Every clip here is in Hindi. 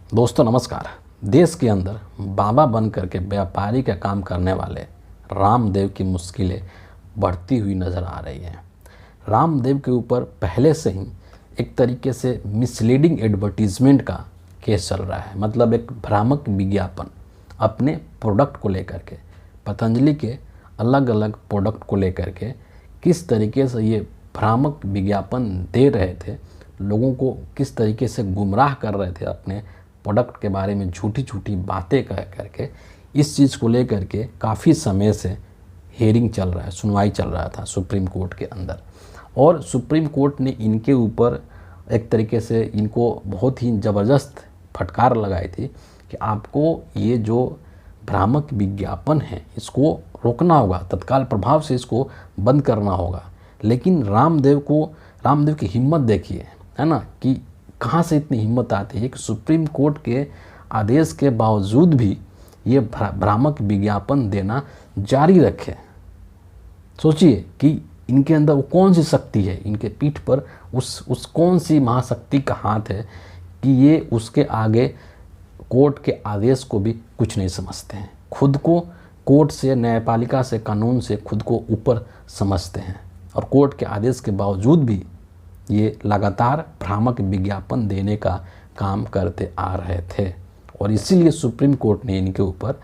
दोस्तों नमस्कार। देश के अंदर बाबा बन करके व्यापारी का काम करने वाले रामदेव की मुश्किलें बढ़ती हुई नज़र आ रही हैं। रामदेव के ऊपर पहले से ही एक तरीके से मिसलीडिंग एडवर्टीजमेंट का केस चल रहा है, मतलब एक भ्रामक विज्ञापन अपने प्रोडक्ट को लेकर के, पतंजलि के अलग अलग प्रोडक्ट को लेकर के किस तरीके से ये भ्रामक विज्ञापन दे रहे थे, लोगों को किस तरीके से गुमराह कर रहे थे, अपने प्रोडक्ट के बारे में झूठी झूठी बातें कह करके। इस चीज़ को लेकर के काफ़ी समय से हेयरिंग चल रहा है, सुनवाई चल रहा था सुप्रीम कोर्ट के अंदर, और सुप्रीम कोर्ट ने इनके ऊपर एक तरीके से इनको बहुत ही ज़बरदस्त फटकार लगाई थी कि आपको ये जो भ्रामक विज्ञापन है इसको रोकना होगा, तत्काल प्रभाव से इसको बंद करना होगा। लेकिन रामदेव की हिम्मत देखिए, है ना, कि कहाँ से इतनी हिम्मत आती है कि सुप्रीम कोर्ट के आदेश के बावजूद भी ये भ्रामक विज्ञापन देना जारी रखे। सोचिए कि इनके अंदर वो कौन सी शक्ति है, इनके पीठ पर उस कौन सी महाशक्ति का हाथ है कि ये उसके आगे कोर्ट के आदेश को भी कुछ नहीं समझते हैं। खुद को कोर्ट से, न्यायपालिका से, कानून से खुद को ऊपर समझते हैं, और कोर्ट के आदेश के बावजूद भी ये लगातार भ्रामक विज्ञापन देने का काम करते आ रहे थे। और इसीलिए सुप्रीम कोर्ट ने इनके ऊपर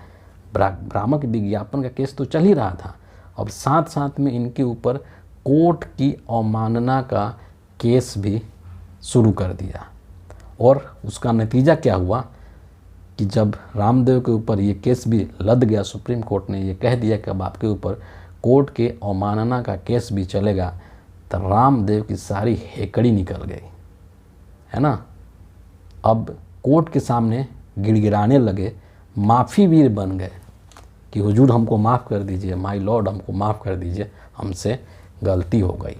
भ्रामक विज्ञापन का केस तो चल ही रहा था, अब साथ साथ में इनके ऊपर कोर्ट की अवमानना का केस भी शुरू कर दिया। और उसका नतीजा क्या हुआ कि जब रामदेव के ऊपर ये केस भी लद गया, सुप्रीम कोर्ट ने ये कह दिया कि अब आपके ऊपर कोर्ट के अवमानना का केस भी चलेगा, तो रामदेव की सारी हेकड़ी निकल गई, है ना। अब कोर्ट के सामने गिड़गिड़ाने लगे, माफ़ी वीर बन गए कि हुजूर हमको माफ़ कर दीजिए, माय लॉर्ड हमको माफ़ कर दीजिए, हमसे गलती हो गई,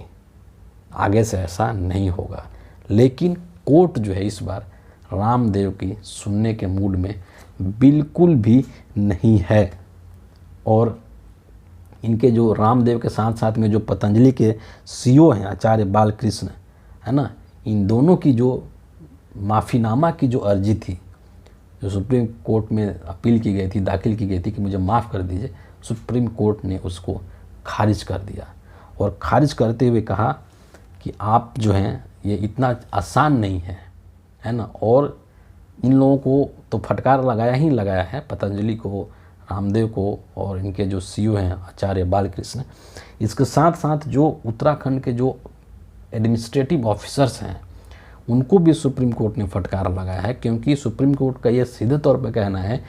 आगे से ऐसा नहीं होगा। लेकिन कोर्ट जो है इस बार रामदेव की सुनने के मूड में बिल्कुल भी नहीं है। और इनके जो रामदेव के साथ साथ में जो पतंजलि के सीईओ हैं आचार्य बालकृष्ण, है ना, इन दोनों की जो माफ़ीनामा की जो अर्जी थी, जो सुप्रीम कोर्ट में अपील की गई थी, दाखिल की गई थी कि मुझे माफ़ कर दीजिए, सुप्रीम कोर्ट ने उसको खारिज कर दिया। और खारिज करते हुए कहा कि आप जो हैं ये इतना आसान नहीं है ना। और इन लोगों को तो फटकार लगाया ही लगाया है, पतंजलि को, रामदेव को, और इनके जो सीईओ हैं आचार्य बालकृष्ण। इसके साथ साथ जो उत्तराखंड के जो एडमिनिस्ट्रेटिव ऑफिसर्स हैं उनको भी सुप्रीम कोर्ट ने फटकार लगाया है, क्योंकि सुप्रीम कोर्ट का ये सीधे तौर पर कहना है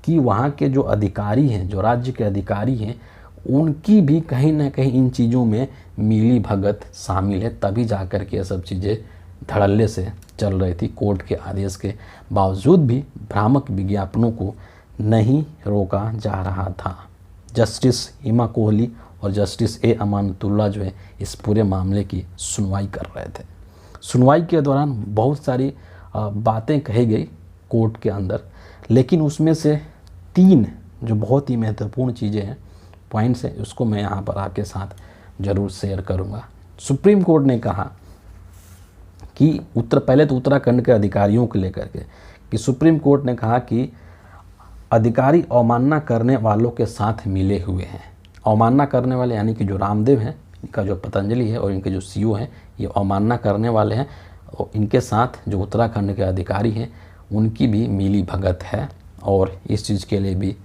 कि वहाँ के जो अधिकारी हैं, जो राज्य के अधिकारी हैं, उनकी भी कहीं ना कहीं इन चीज़ों में मिली भगत शामिल है, तभी जा कर के ये सब चीज़ें धड़ल्ले से चल रही थी। कोर्ट के आदेश के बावजूद भी भ्रामक विज्ञापनों को नहीं रोका जा रहा था। जस्टिस हिमा कोहली और जस्टिस ए अमानतुल्लाह जो है इस पूरे मामले की सुनवाई कर रहे थे। सुनवाई के दौरान बहुत सारी बातें कही गई कोर्ट के अंदर, लेकिन उसमें से 3 जो बहुत ही महत्वपूर्ण चीज़ें हैं, पॉइंट्स हैं, उसको मैं यहाँ पर आपके साथ ज़रूर शेयर करूँगा। सुप्रीम कोर्ट ने कहा कि पहले तो उत्तराखंड के अधिकारियों को लेकर के कि सुप्रीम कोर्ट ने कहा कि अधिकारी अवमानना करने वालों के साथ मिले हुए हैं। अवमानना करने वाले यानी कि जो रामदेव हैं, इनका जो पतंजलि है और इनके जो सीईओ हैं, ये अवमानना करने वाले हैं, और इनके साथ जो उत्तराखंड के अधिकारी हैं उनकी भी मिली भगत है, और इस चीज़ के लिए भी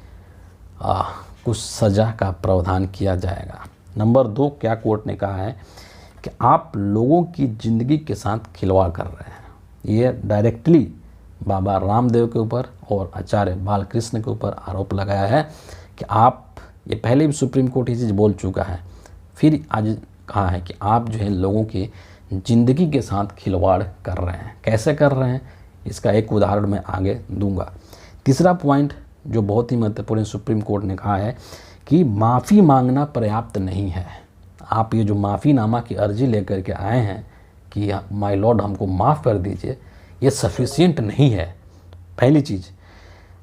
कुछ सज़ा का प्रावधान किया जाएगा। नंबर 2, क्या कोर्ट ने कहा है कि आप लोगों की ज़िंदगी के साथ खिलवाड़ कर रहे हैं। ये डायरेक्टली बाबा रामदेव के ऊपर और आचार्य बालकृष्ण के ऊपर आरोप लगाया है कि आप, ये पहले भी सुप्रीम कोर्ट ये चीज़ बोल चुका है, फिर आज कहा है कि आप जो है लोगों की ज़िंदगी के साथ खिलवाड़ कर रहे हैं। कैसे कर रहे हैं इसका एक उदाहरण मैं आगे दूंगा। तीसरा पॉइंट जो बहुत ही महत्वपूर्ण, सुप्रीम कोर्ट ने कहा है कि माफ़ी मांगना पर्याप्त नहीं है। आप ये जो माफ़ीनामा की अर्जी लेकर के आए हैं कि माय लॉर्ड हमको माफ़ कर दीजिए, ये सफिशिएंट नहीं है। पहली चीज़,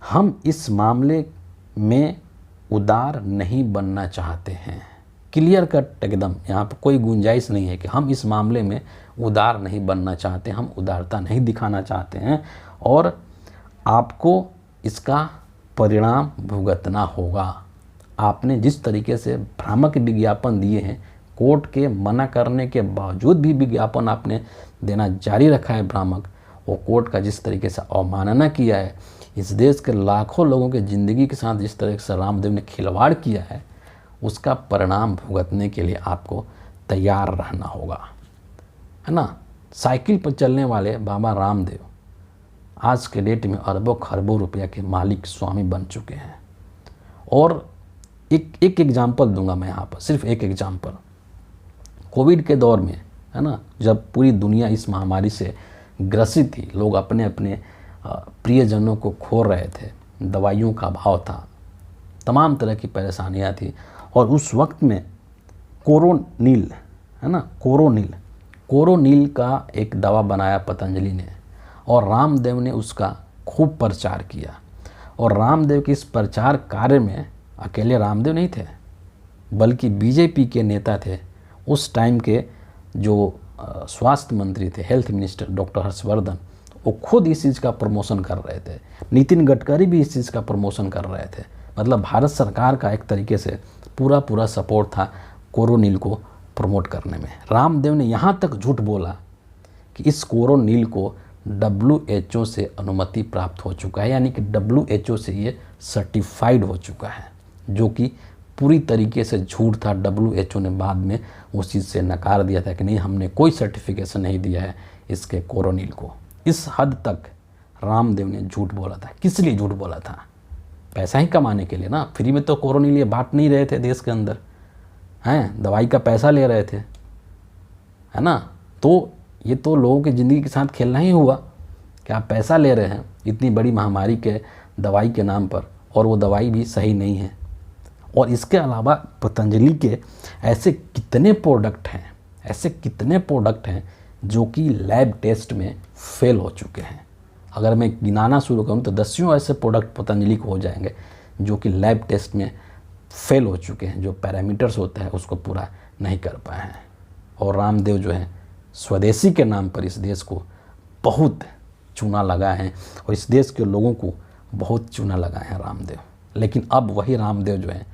हम इस मामले में उदार नहीं बनना चाहते हैं। क्लियर कट एकदम, यहाँ पर कोई गुंजाइश नहीं है कि हम इस मामले में उदार नहीं बनना चाहते, हम उदारता नहीं दिखाना चाहते हैं। और आपको इसका परिणाम भुगतना होगा। आपने जिस तरीके से भ्रामक विज्ञापन दिए हैं, कोर्ट के मना करने के बावजूद भी विज्ञापन आपने देना जारी रखा है भ्रामक, वो कोर्ट का जिस तरीके से अवमानना किया है, इस देश के लाखों लोगों के ज़िंदगी के साथ जिस तरह से रामदेव ने खिलवाड़ किया है, उसका परिणाम भुगतने के लिए आपको तैयार रहना होगा, है ना। साइकिल पर चलने वाले बाबा रामदेव आज के डेट में अरबों खरबों रुपया के मालिक स्वामी बन चुके हैं। और एक एग्जाम्पल दूंगा मैं यहाँ पर, सिर्फ एक एग्जाम्पल। कोविड के दौर में, है ना, जब पूरी दुनिया इस महामारी से ग्रसित थी, लोग अपने अपने प्रियजनों को खो रहे थे, दवाइयों का अभाव था, तमाम तरह की परेशानियाँ थी, और उस वक्त में कोरोनिल, है ना, कोरोनिल का एक दवा बनाया पतंजलि ने, और रामदेव ने उसका खूब प्रचार किया। और रामदेव के इस प्रचार कार्य में अकेले रामदेव नहीं थे, बल्कि बीजेपी के नेता थे। उस टाइम के जो स्वास्थ्य मंत्री थे, हेल्थ मिनिस्टर डॉक्टर हर्षवर्धन, वो खुद इस चीज़ का प्रमोशन कर रहे थे। नितिन गडकरी भी इस चीज़ का प्रमोशन कर रहे थे। मतलब भारत सरकार का एक तरीके से पूरा सपोर्ट था कोरोनिल को प्रमोट करने में। रामदेव ने यहाँ तक झूठ बोला कि इस कोरोनिल को WHO से अनुमति प्राप्त हो चुका है, यानी कि WHO से ये सर्टिफाइड हो चुका है, जो कि पूरी तरीके से झूठ था। WHO ने बाद में उस चीज़ से नकार दिया था कि नहीं, हमने कोई सर्टिफिकेशन नहीं दिया है इसके कोरोनिल को। इस हद तक रामदेव ने झूठ बोला था। किस लिए झूठ बोला था? पैसा ही कमाने के लिए ना। फ्री में तो कोरोनिल ये बांट नहीं रहे थे देश के अंदर, हैं, दवाई का पैसा ले रहे थे, है ना। तो ये तो लोगों की ज़िंदगी के साथ खेलना ही हुआ कि आप पैसा ले रहे हैं इतनी बड़ी महामारी के दवाई के नाम पर, और वो दवाई भी सही नहीं है। और इसके अलावा पतंजलि के ऐसे कितने प्रोडक्ट हैं जो कि लैब टेस्ट में फेल हो चुके हैं। अगर मैं गिनाना शुरू करूं तो दसियों ऐसे प्रोडक्ट पतंजलि को हो जाएंगे जो कि लैब टेस्ट में फेल हो चुके हैं, जो पैरामीटर्स होता है उसको पूरा नहीं कर पाए हैं। और रामदेव जो है स्वदेशी के नाम पर इस देश को बहुत चूना लगा है, और इस देश के लोगों को बहुत चूना लगा है रामदेव। लेकिन अब वही रामदेव जो है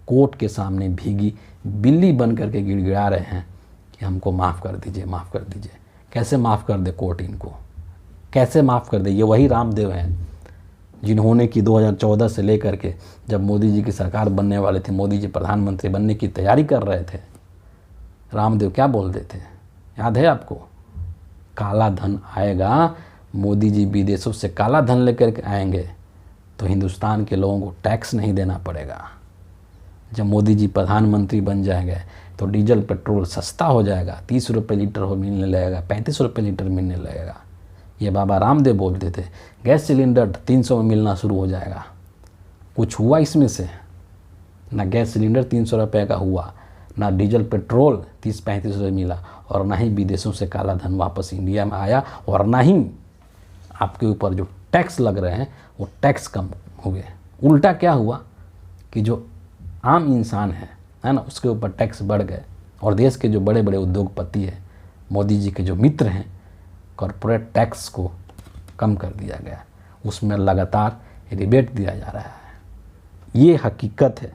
कोर्ट के सामने भीगी बिल्ली बन करके गिड़गिड़ा रहे हैं कि हमको माफ़ कर दीजिए, माफ़ कर दीजिए। कैसे माफ़ कर दे कोर्ट इनको, कैसे माफ़ कर दे? ये वही रामदेव हैं जिन्होंने कि 2014 से लेकर के जब मोदी जी की सरकार बनने वाले थे, मोदी जी प्रधानमंत्री बनने की तैयारी कर रहे थे, रामदेव क्या बोलते थे, याद है आपको? काला धन आएगा, मोदी जी विदेशों से काला धन लेकर के आएंगे तो हिंदुस्तान के लोगों को टैक्स नहीं देना पड़ेगा। जब मोदी जी प्रधानमंत्री बन जाएंगे तो डीजल पेट्रोल सस्ता हो जाएगा, 30 रुपये लीटर हो मिलने लगेगा, 35 रुपये लीटर मिलने लगेगा। ये बाबा रामदेव बोलते थे। गैस सिलेंडर 300 में मिलना शुरू हो जाएगा। कुछ हुआ इसमें से? ना गैस सिलेंडर 300 रुपये का हुआ, ना डीजल पेट्रोल 30-35 रुपये मिला, और ना ही विदेशों से काला धन वापस इंडिया में आया, और ना ही आपके ऊपर जो टैक्स लग रहे हैं वो टैक्स कम हुए। उल्टा क्या हुआ कि जो आम इंसान है ना, उसके ऊपर टैक्स बढ़ गए, और देश के जो बड़े बड़े उद्योगपति हैं, मोदी जी के जो मित्र हैं, कॉरपोरेट टैक्स को कम कर दिया गया, उसमें लगातार रिबेट दिया जा रहा है। ये हकीकत है,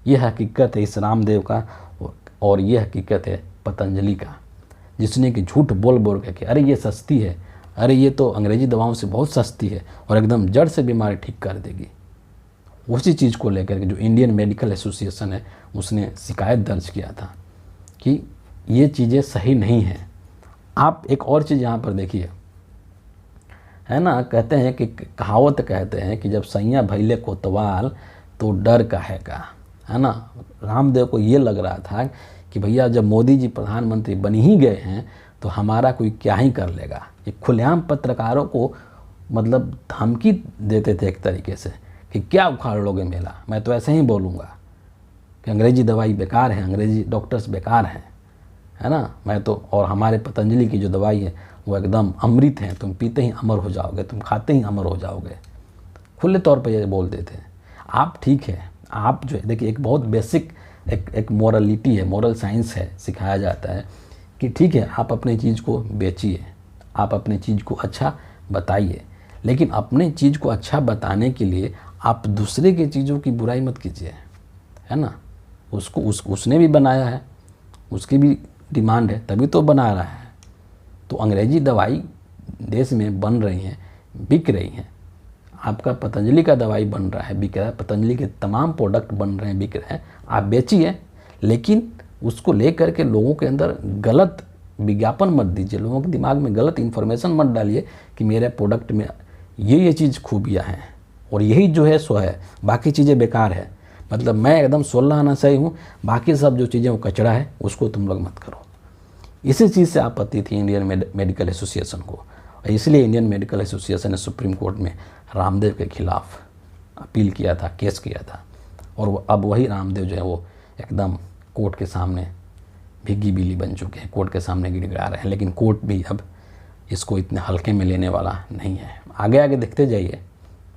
ये हकीकत है इस रामदेव का, और ये हकीकत है पतंजलि का, जिसने कि झूठ बोल बोल के कि अरे ये सस्ती है, अरे ये तो अंग्रेजी दवाओं से बहुत सस्ती है और एकदम जड़ से बीमारी ठीक कर देगी। उसी चीज़ को लेकर के जो इंडियन मेडिकल एसोसिएशन है उसने शिकायत दर्ज किया था कि ये चीज़ें सही नहीं हैं। आप एक और चीज़ यहाँ पर देखिए, है ना, कहते हैं कि कहावत कहते हैं कि जब सैया भैले कोतवाल तो डर काहेगा, है ना। रामदेव को ये लग रहा था कि भैया जब मोदी जी प्रधानमंत्री बन ही गए हैं तो हमारा कोई क्या ही कर लेगा। ये खुलेआम पत्रकारों को मतलब धमकी देते थे एक तरीके से कि क्या उखाड़ लोगे मेला, मैं तो ऐसे ही बोलूँगा कि अंग्रेजी दवाई बेकार है, अंग्रेजी डॉक्टर्स बेकार हैं, है ना। मैं तो, और हमारे पतंजलि की जो दवाई है वो एकदम अमृत है, तुम पीते ही अमर हो जाओगे, तुम खाते ही अमर हो जाओगे। खुले तौर पे ये बोलते थे। आप ठीक है, आप जो है देखिए, एक बहुत बेसिक एक मोरलिटी है, मोरल साइंस है, सिखाया जाता है कि ठीक है आप अपनी चीज़ को बेचिए, आप अपनी चीज़ को अच्छा बताइए, लेकिन अपने चीज़ को अच्छा बताने के लिए आप दूसरे की चीज़ों की बुराई मत कीजिए, है ना। उसने भी बनाया है, उसकी भी डिमांड है, तभी तो बना रहा है। तो अंग्रेजी दवाई देश में बन रही हैं, बिक रही हैं। आपका पतंजलि का दवाई बन रहा है, बिक रहा है, पतंजलि के तमाम प्रोडक्ट बन रहे हैं, बिक रहे हैं, आप बेचिए। लेकिन उसको लेकर के लोगों के अंदर गलत विज्ञापन मत दीजिए, लोगों के दिमाग में गलत इन्फॉर्मेशन मत डालिए कि मेरे प्रोडक्ट में ये चीज़ खूबियाँ हैं और यही जो है सो है, बाकी चीज़ें बेकार है। मतलब मैं एकदम 16 आना सही हूँ, बाकी सब जो चीज़ें वो कचरा है, उसको तुम लोग मत करो। इसी चीज़ से आपत्ति थी इंडियन मेडिकल एसोसिएशन को, और इसलिए इंडियन मेडिकल एसोसिएशन ने सुप्रीम कोर्ट में रामदेव के खिलाफ अपील किया था, केस किया था। और अब वही रामदेव जो है वो एकदम कोर्ट के सामने भीगी बिल्ली बन चुके हैं, कोर्ट के सामने गिड़गिड़ा रहे हैं। लेकिन कोर्ट भी अब इसको इतने हल्के में लेने वाला नहीं है। आगे आगे देखते जाइए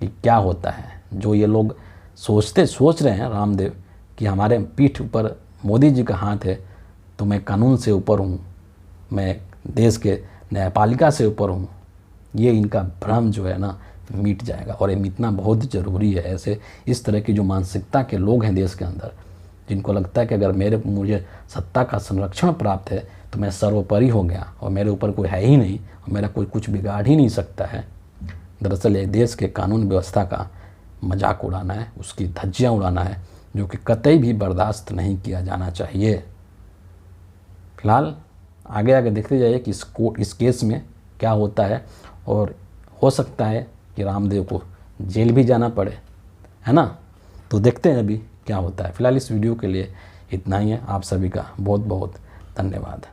कि क्या होता है। जो ये लोग सोच रहे हैं रामदेव कि हमारे पीठ ऊपर मोदी जी का हाथ है, तो मैं कानून से ऊपर हूँ, मैं देश के न्यायपालिका से ऊपर हूँ, ये इनका भ्रम जो है ना मिट जाएगा। और ये मिटना बहुत ज़रूरी है। ऐसे इस तरह की जो मानसिकता के लोग हैं देश के अंदर, जिनको लगता है कि अगर मुझे सत्ता का संरक्षण प्राप्त है तो मैं सर्वोपरि हो गया और मेरे ऊपर कोई है ही नहीं और मेरा कोई कुछ बिगाड़ ही नहीं सकता है। दरअसल ये देश के कानून व्यवस्था का मजाक उड़ाना है, उसकी धज्जियाँ उड़ाना है, जो कि कतई भी बर्दाश्त नहीं किया जाना चाहिए। फिलहाल आगे आगे देखते जाइए कि इस केस में क्या होता है, और हो सकता है कि रामदेव को जेल भी जाना पड़े, है ना। तो देखते हैं अभी क्या होता है। फिलहाल इस वीडियो के लिए इतना ही है। आप सभी का बहुत बहुत धन्यवाद।